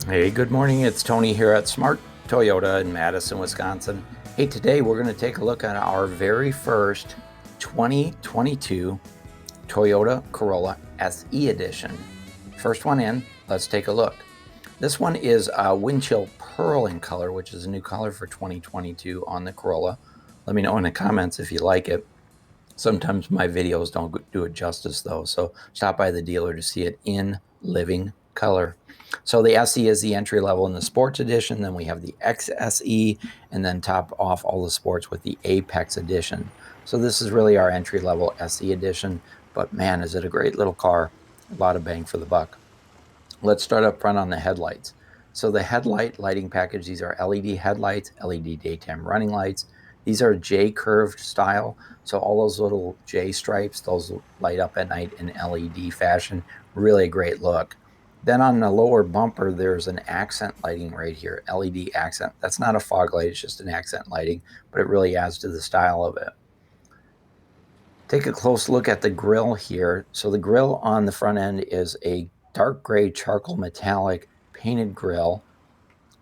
Hey, good morning. It's Tony here at Smart Toyota in Madison, Wisconsin. Hey, today we're going to take a look at our very first 2022 Toyota Corolla SE edition. First one in, let's take a look. This one is a windshield pearl in color, which is a new color for 2022 on the Corolla. Let me know in the comments if you like it. Sometimes my videos don't do it justice though, so stop by the dealer to see it in living color. So the SE is the entry level in the sports edition, then we have the XSE, and then top off all the sports with the Apex edition. So this is really our entry level SE edition, but man, is it a great little car. A lot of bang for the buck. Let's start up front on the headlights. So the headlight lighting package, these are LED headlights, LED daytime running lights. These are J-curved style, so all those little J stripes, those light up at night in LED fashion. Really a great look. Then on the lower bumper, there's an accent lighting right here, LED accent. That's not a fog light, it's just an accent lighting, but it really adds to the style of it. Take a close look at the grille here. So the grille on the front end is a dark gray charcoal metallic painted grille.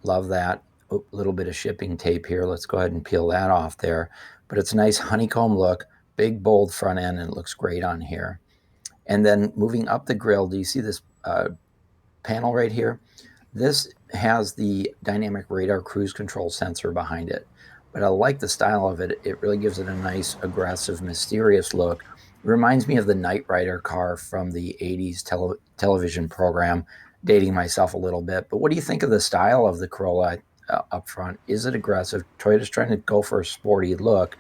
Love that. A little bit of shipping tape here. Let's go ahead and peel that off there. But it's a nice honeycomb look, big bold front end, and it looks great on here. And then moving up the grille, do you see this panel right here? This has the dynamic radar cruise control sensor behind it. But I like the style of it. It really gives it a nice, aggressive, mysterious look. It reminds me of the Knight Rider car from the 80s television program, dating myself a little bit. But what do you think of the style of the Corolla up front? Is it aggressive? Toyota's trying to go for a sporty look.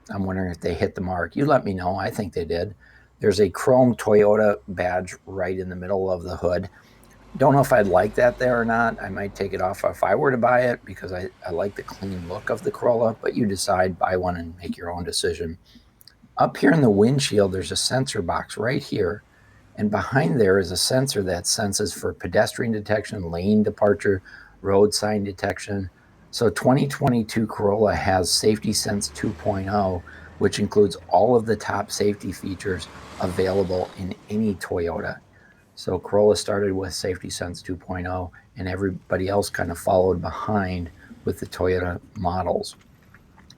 I'm wondering if they hit the mark. You let me know. I think they did. There's a chrome Toyota badge right in the middle of the hood. Don't know if I'd like that there or not. I might take it off if I were to buy it because I like the clean look of the Corolla, but you decide, buy one and make your own decision. Up here in the windshield, there's a sensor box right here, and behind there is a sensor that senses for pedestrian detection, lane departure, road sign detection. So 2022 Corolla has Safety Sense 2.0, which includes all of the top safety features available in any Toyota. So Corolla started with Safety Sense 2.0, and everybody else kind of followed behind with the Toyota models.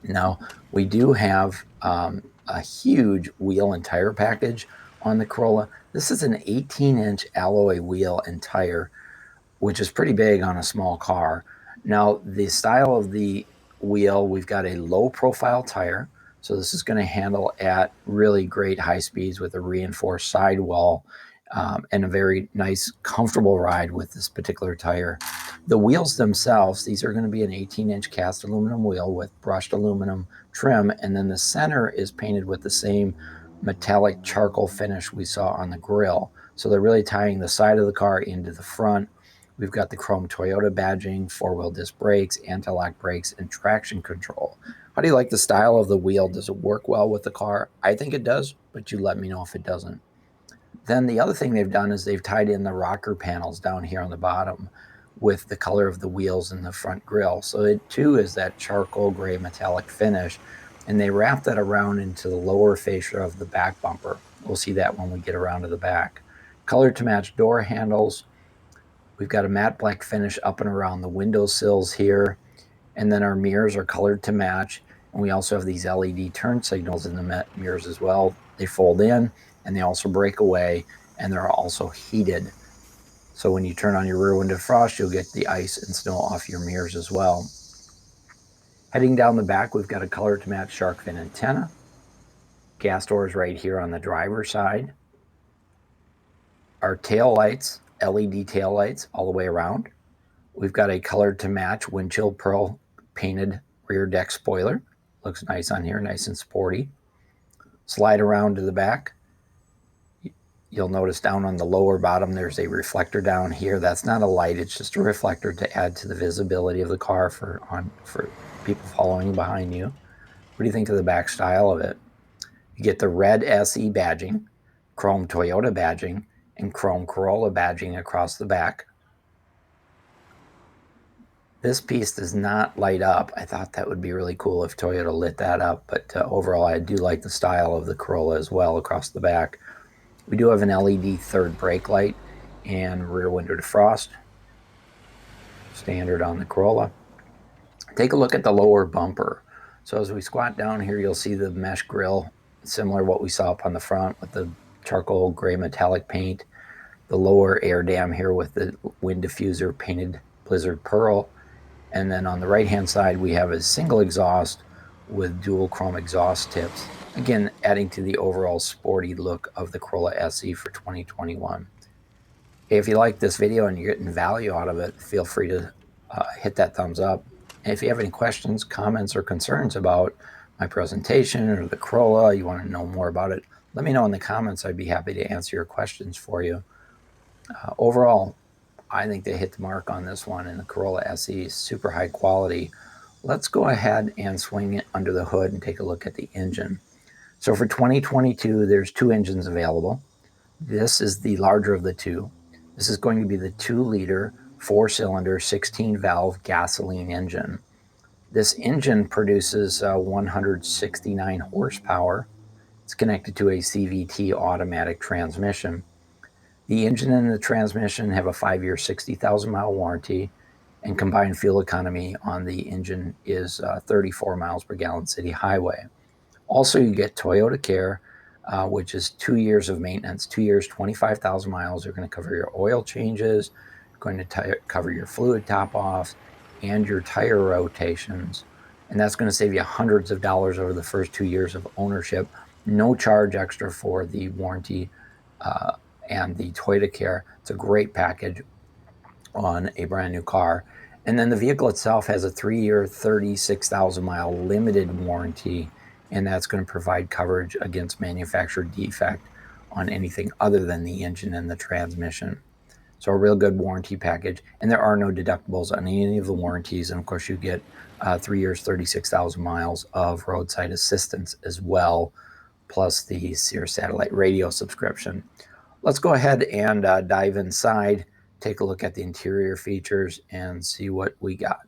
Now, we do have a huge wheel and tire package on the Corolla. This is an 18-inch alloy wheel and tire, which is pretty big on a small car. Now, the style of the wheel, we've got a low-profile tire, so this is going to handle at really great high speeds with a reinforced sidewall. And a very nice, comfortable ride with this particular tire. The wheels themselves, these are going to be an 18-inch cast aluminum wheel with brushed aluminum trim, and then the center is painted with the same metallic charcoal finish we saw on the grille. So they're really tying the side of the car into the front. We've got the chrome Toyota badging, four-wheel disc brakes, anti-lock brakes, and traction control. How do you like the style of the wheel? Does it work well with the car? I think it does, but you let me know if it doesn't. Then the other thing they've done is they've tied in the rocker panels down here on the bottom with the color of the wheels and the front grille. So it too is that charcoal gray metallic finish, and they wrap that around into the lower fascia of the back bumper. We'll see that when we get around to the back. Color to match door handles. We've got a matte black finish up and around the window sills here, and then our mirrors are colored to match. And we also have these LED turn signals in the mirrors as well. They fold in, and they also break away, and they're also heated. So when you turn on your rear window defrost, you'll get the ice and snow off your mirrors as well. Heading down the back, we've got a color to match shark fin antenna. Gas doors right here on the driver's side. Our tail lights, LED tail lights all the way around. We've got a color to match windshield pearl painted rear deck spoiler. Looks nice on here, nice and sporty. Slide around to the back. You'll notice down on the lower bottom, there's a reflector down here. That's not a light, it's just a reflector to add to the visibility of the car for people following behind you. What do you think of the back style of it? You get the red SE badging, chrome Toyota badging, and chrome Corolla badging across the back. This piece does not light up. I thought that would be really cool if Toyota lit that up, but overall I do like the style of the Corolla as well across the back. We do have an LED third brake light and rear window defrost. standard on the Corolla. Take a look at the lower bumper. So as we squat down here, you'll see the mesh grille, similar to what we saw up on the front with the charcoal gray metallic paint. The lower air dam here with the wind diffuser painted Blizzard Pearl. And then on the right-hand side, we have a single exhaust with dual chrome exhaust tips. Again, adding to the overall sporty look of the Corolla SE for 2021. Hey, if you like this video and you're getting value out of it, feel free to hit that thumbs up. And if you have any questions, comments, or concerns about my presentation or the Corolla, you want to know more about it, let me know in the comments. I'd be happy to answer your questions for you. Overall, I think they hit the mark on this one, and the Corolla SE is super high quality. Let's go ahead and swing it under the hood and take a look at the engine. So for 2022, there's two engines available. This is the larger of the two. This is going to be the 2-liter, 4-cylinder, 16-valve gasoline engine. This engine produces 169 horsepower. It's connected to a CVT automatic transmission. The engine and the transmission have a 5-year, 60,000-mile warranty, and combined fuel economy on the engine is 34 miles per gallon city highway. Also, you get Toyota Care, which is 2 years of maintenance, 2 years, 25,000 miles. They're going to cover your oil changes, going to cover your fluid top-offs, and your tire rotations. And that's going to save you hundreds of dollars over the first 2 years of ownership. No charge extra for the warranty and the Toyota Care. It's a great package on a brand new car. And then the vehicle itself has a 3-year, 36,000-mile limited warranty, and that's going to provide coverage against manufacturer defect on anything other than the engine and the transmission. So a real good warranty package, and there are no deductibles on any of the warranties. And of course, you get 3 years, 36,000 miles of roadside assistance as well, plus the Sirius satellite radio subscription. Let's go ahead and dive inside, take a look at the interior features, and see what we got.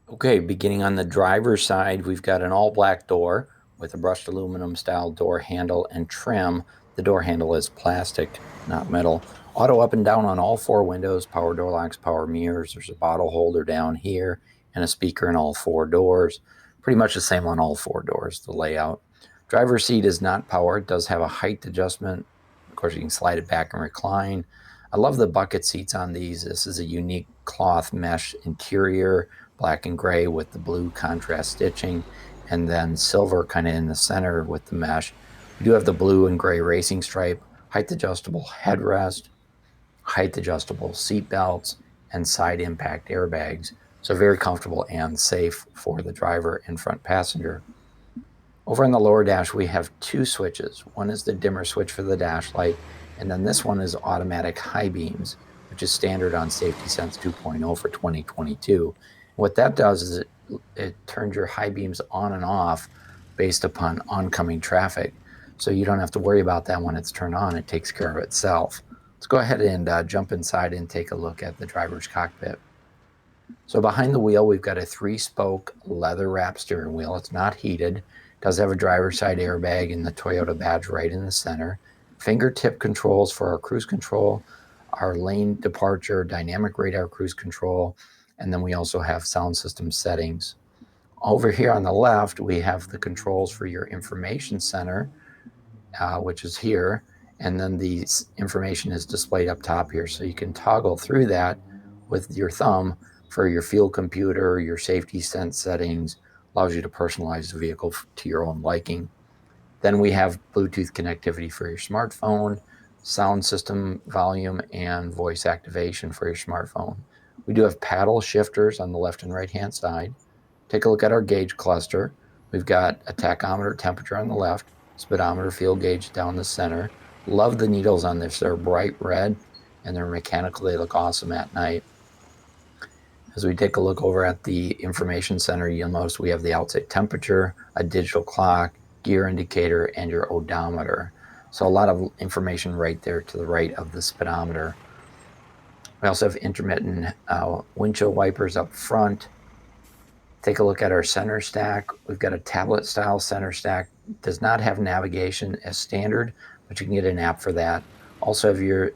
Okay, beginning on the driver's side, we've got an all-black door with a brushed aluminum style door handle and trim. The door handle is plastic, not metal. Auto up and down on all 4 windows, power door locks, power mirrors. There's a bottle holder down here and a speaker in all 4 doors. Pretty much the same on all 4 doors, the layout. Driver's seat is not power. It does have a height adjustment. Of course, you can slide it back and recline. I love the bucket seats on these. This is a unique cloth mesh interior, black and gray with the blue contrast stitching, and then silver kind of in the center with the mesh. We do have the blue and gray racing stripe, height adjustable headrest, height adjustable seat belts, and side impact airbags. So very comfortable and safe for the driver and front passenger. Over on the lower dash, we have 2 switches. One is the dimmer switch for the dash light, and then this one is automatic high beams, which is standard on Safety Sense 2.0 for 2022. What that does is it turns your high beams on and off based upon oncoming traffic. So you don't have to worry about that when it's turned on. It takes care of itself. Let's go ahead and jump inside and take a look at the driver's cockpit. So behind the wheel, we've got a 3-spoke leather-wrapped steering wheel. It's not heated. It does have a driver's side airbag and the Toyota badge right in the center. Fingertip controls for our cruise control, our lane departure, dynamic radar cruise control, and then we also have sound system settings. Over here on the left, we have the controls for your information center, which is here, and then the information is displayed up top here. So you can toggle through that with your thumb for your fuel computer, your safety sense settings, allows you to personalize the vehicle to your own liking. Then we have Bluetooth connectivity for your smartphone, sound system volume, and voice activation for your smartphone. We do have paddle shifters on the left and right hand side. Take a look at our gauge cluster. We've got a tachometer temperature on the left, speedometer fuel gauge down the center. Love the needles on this. They're bright red and they're mechanical. They look awesome at night. As we take a look over at the information center, you'll notice we have the outside temperature, a digital clock, gear indicator, and your odometer. So a lot of information right there to the right of the speedometer. We also have intermittent windshield wipers up front. Take a look at our center stack. We've got a tablet style center stack. It does not have navigation as standard, but you can get an app for that. Also have your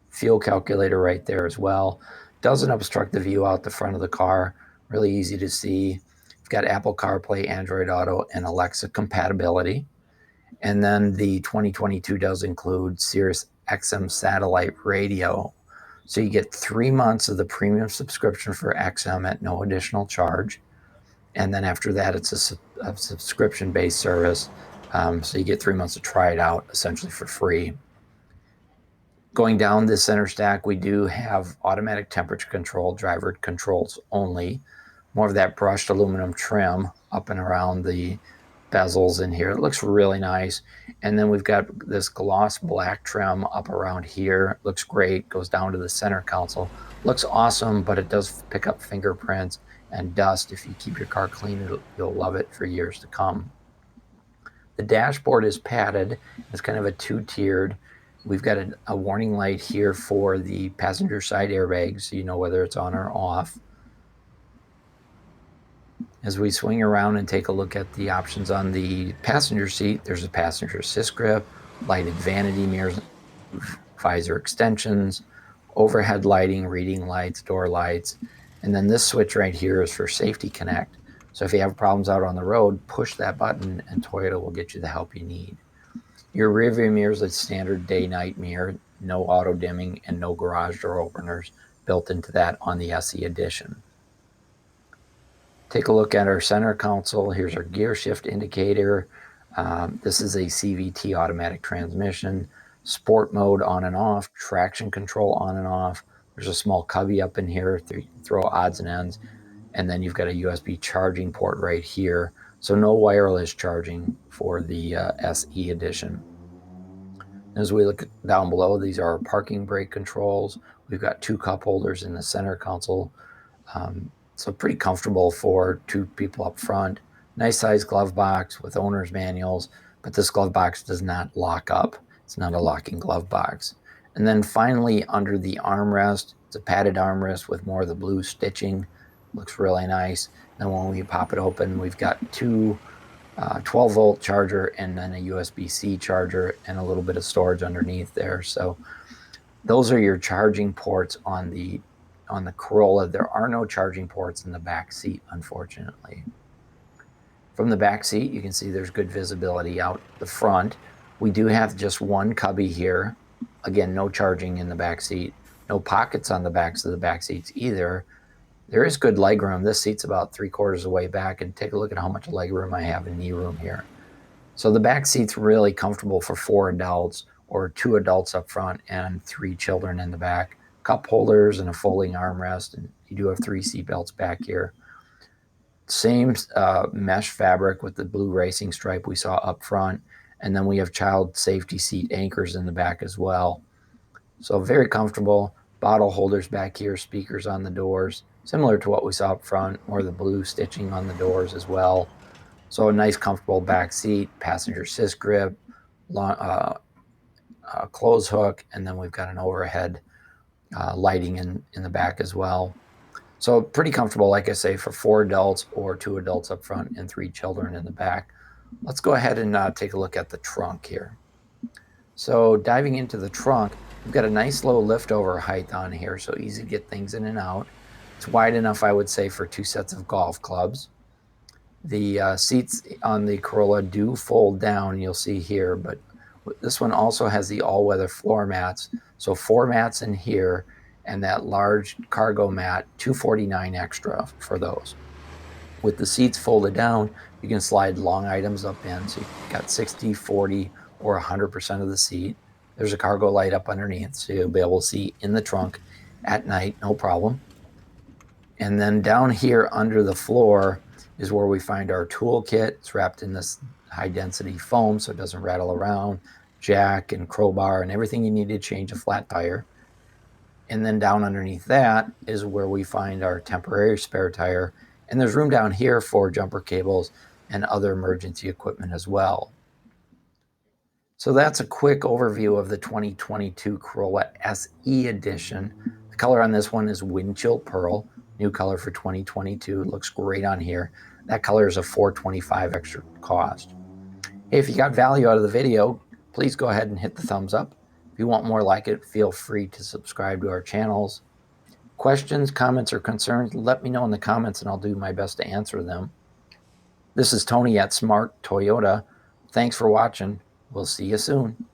fuel calculator right there as well. Doesn't obstruct the view out the front of the car. Really easy to see. You've got Apple CarPlay, Android Auto, and Alexa compatibility. And then the 2022 does include Sirius XM satellite radio. So you get 3 months of the premium subscription for XM at no additional charge. And then after that, it's a subscription-based service. So you get 3 months to try it out essentially for free. Going down the center stack, we do have automatic temperature control, driver controls only. More of that brushed aluminum trim up and around the bezels in here. It looks really nice. And then we've got this gloss black trim up around here. It looks great, goes down to the center console. Looks awesome, but it does pick up fingerprints and dust. If you keep your car clean, you'll love it for years to come. The dashboard is padded. It's kind of a two-tiered. We've got a warning light here for the passenger side airbags, so you know whether it's on or off. As we swing around and take a look at the options on the passenger seat, there's a passenger assist grip, lighted vanity mirrors, visor extensions, overhead lighting, reading lights, door lights, and then this switch right here is for Safety Connect. So if you have problems out on the road, push that button and Toyota will get you the help you need. Your rear view mirror is a standard day-night mirror, no auto dimming and no garage door openers built into that on the SE edition. Take a look at our center console. Here's our gear shift indicator. This is a CVT automatic transmission, sport mode on and off, traction control on and off. There's a small cubby up in here to throw odds and ends. And then you've got a USB charging port right here. So no wireless charging for the SE edition. As we look down below, these are our parking brake controls. We've got 2 cup holders in the center console. So pretty comfortable for 2 people up front. Nice size glove box with owner's manuals, but this glove box does not lock up. It's not a locking glove box. And then finally, under the armrest, it's a padded armrest with more of the blue stitching. Looks really nice. And when we pop it open, we've got 2 12-volt charger and then a USB-C charger and a little bit of storage underneath there. So those are your charging ports on the Corolla. There are no charging ports in the back seat, unfortunately. From the back seat, you can see there's good visibility out the front. We do have just 1 cubby here. Again, no charging in the back seat. No pockets on the backs of the back seats either. There is good leg room. This seat's about 3/4 of the way back, and take a look at how much leg room I have in knee room here. So the back seat's really comfortable for 4 adults or 2 adults up front and 3 children in the back. Cup holders and a folding armrest, and you do have 3 seat belts back here. Same mesh fabric with the blue racing stripe we saw up front, and then we have child safety seat anchors in the back as well. So very comfortable. Bottle holders back here, speakers on the doors, similar to what we saw up front, more of the blue stitching on the doors as well. So a nice comfortable back seat, passenger assist grip, clothes hook, and then we've got an overhead lighting in the back as well. So pretty comfortable, like I say, for 4 adults or 2 adults up front and 3 children in the back. Let's go ahead and take a look at the trunk here. So diving into the trunk, we've got a nice low liftover height on here, so easy to get things in and out. It's wide enough, I would say, for 2 sets of golf clubs. The seats on the Corolla do fold down, you'll see here, but this one also has the all-weather floor mats. So 4 mats in here, and that large cargo mat, $249 extra for those. With the seats folded down, you can slide long items up in, so you've got 60, 40, or 100% of the seat. There's a cargo light up underneath, so you'll be able to see in the trunk at night, no problem. And then down here under the floor is where we find our toolkit. It's wrapped in this high-density foam so it doesn't rattle around, jack and crowbar and everything you need to change a flat tire. And then down underneath that is where we find our temporary spare tire. And there's room down here for jumper cables and other emergency equipment as well. So that's a quick overview of the 2022 Corolla SE edition. The color on this one is Windchill Pearl, new color for 2022. It looks great on here. That color is a $425 extra cost. Hey, if you got value out of the video, please go ahead and hit the thumbs up. If you want more like it, feel free to subscribe to our channels. Questions, comments, or concerns, let me know in the comments and I'll do my best to answer them. This is Tony at Smart Toyota. Thanks for watching. We'll see you soon.